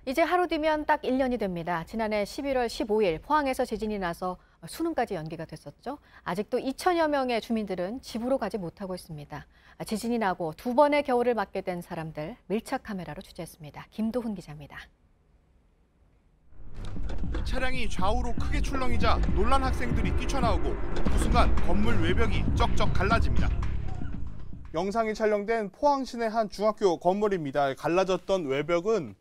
이제 하루 뒤면 딱 1년이 됩니다. 지난해 11월 15일 포항에서 지진이 나서 수능까지 연기가 됐었죠. 아직도 2천여 명의 주민들은 집으로 가지 못하고 있습니다. 지진이 나고 두 번의 겨울을 맞게 된 사람들 밀착 카메라로 취재했습니다. 김도훈 기자입니다. 차량이 좌우로 크게 출렁이자 놀란 학생들이 뛰쳐나오고 그 순간 건물 외벽이 쩍쩍 갈라집니다. 영상이 촬영된 포항시내 한 중학교 건물입니다. 갈라졌던 외벽은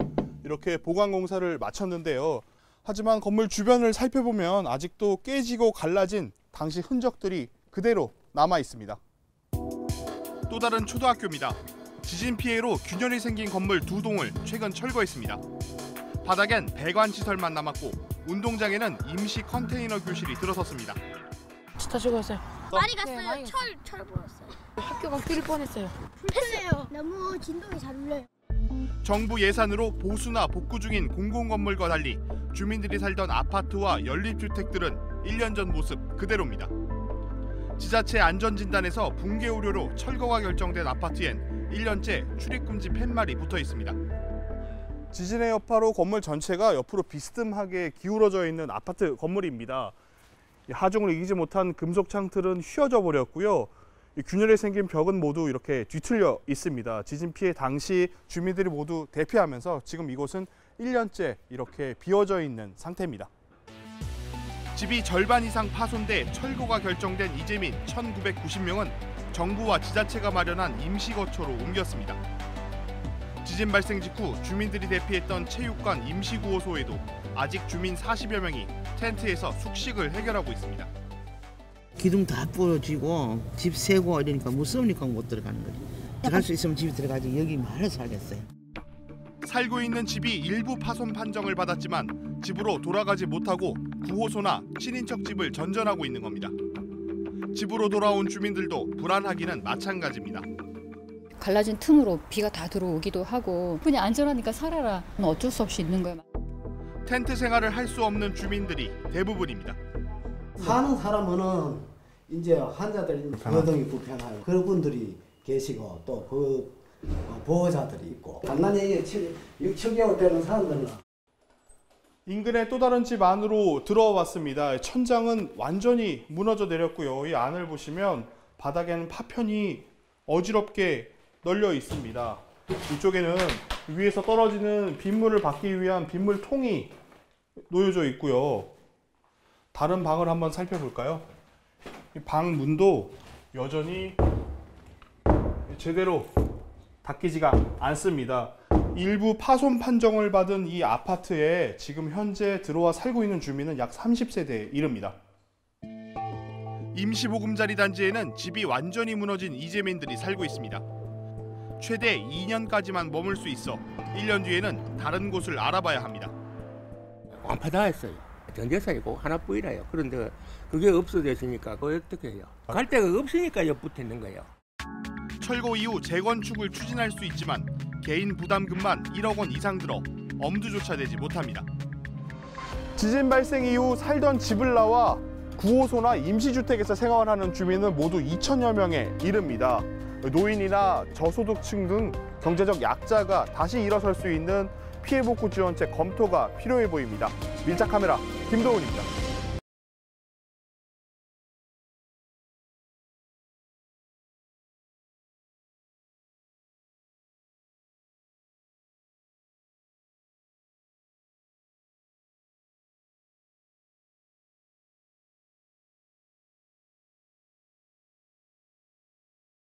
이렇게 보강 공사를 마쳤는데요. 하지만 건물 주변을 살펴보면 아직도 깨지고 갈라진 당시 흔적들이 그대로 남아 있습니다. 또 다른 초등학교입니다. 지진 피해로 균열이 생긴 건물 2동을 최근 철거했습니다. 바닥엔 배관 시설만 남았고 운동장에는 임시 컨테이너 교실이 들어섰습니다. 다 죽었어요. 많이 갔어요. 네, 많이 철 보였어요. 학교가 낄 뻔했어요. 불편해요. 너무 진동이 잘 울려요. 정부 예산으로 보수나 복구 중인 공공건물과 달리 주민들이 살던 아파트와 연립주택들은 1년 전 모습 그대로입니다. 지자체 안전진단에서 붕괴 우려로 철거가 결정된 아파트엔 1년째 출입금지 팻말이 붙어 있습니다. 지진의 여파로 건물 전체가 옆으로 비스듬하게 기울어져 있는 아파트 건물입니다. 하중을 이기지 못한 금속 창틀은 휘어져 버렸고요. 균열이 생긴 벽은 모두 이렇게 뒤틀려 있습니다. 지진 피해 당시 주민들이 모두 대피하면서 지금 이곳은 1년째 이렇게 비어져 있는 상태입니다. 집이 절반 이상 파손돼 철거가 결정된 이재민 1,990명은 정부와 지자체가 마련한 임시거처로 옮겼습니다. 지진 발생 직후 주민들이 대피했던 체육관 임시구호소에도 아직 주민 40여 명이 텐트에서 숙식을 해결하고 있습니다. 기둥 다 부러지고 집 새고 이러니까 무서우니까 못 들어가는 거지. 들어갈 수 있으면 집에 들어가지 여기 말을 살겠어요. 살고 있는 집이 일부 파손 판정을 받았지만 집으로 돌아가지 못하고 구호소나 친인척 집을 전전하고 있는 겁니다. 집으로 돌아온 주민들도 불안하기는 마찬가지입니다. 갈라진 틈으로 비가 다 들어오기도 하고 그냥 안전하니까 살아라. 어쩔 수 없이 있는 거예요. 텐트 생활을 할 수 없는 주민들이 대부분입니다. 사는 사람은 이제 환자들이 거동이 불편하고 그런 분들이 계시고 또 그 보호자들이 있고 갓난아기 6개월 되는 사람들은 인근의 또 다른 집 안으로 들어왔습니다. 천장은 완전히 무너져 내렸고요. 이 안을 보시면 바닥에는 파편이 어지럽게 널려 있습니다. 이쪽에는 위에서 떨어지는 빗물을 받기 위한 빗물통이 놓여져 있고요. 다른 방을 한번 살펴볼까요? 이 방 문도 여전히 제대로 닫히지가 않습니다. 일부 파손 판정을 받은 이 아파트에 지금 현재 들어와 살고 있는 주민은 약 30세대에 이릅니다. 임시보금자리 단지에는 집이 완전히 무너진 이재민들이 살고 있습니다. 최대 2년까지만 머물 수 있어 1년 뒤에는 다른 곳을 알아봐야 합니다. 완파다했어요. 전재산이고 하나뿐이라요. 그런데 그게 없어졌으니까 그거 어떻게 해요? 갈 데가 없으니까 옆 붙어 있는 거예요. 철거 이후 재건축을 추진할 수 있지만 개인 부담금만 1억 원 이상 들어 엄두조차 내지 못합니다. 지진 발생 이후 살던 집을 나와 구호소나 임시주택에서 생활하는 주민은 모두 2천여 명에 이릅니다. 노인이나 저소득층 등 경제적 약자가 다시 일어설 수 있는 피해복구 지원책 검토가 필요해 보입니다. 밀착 카메라 김도훈입니다.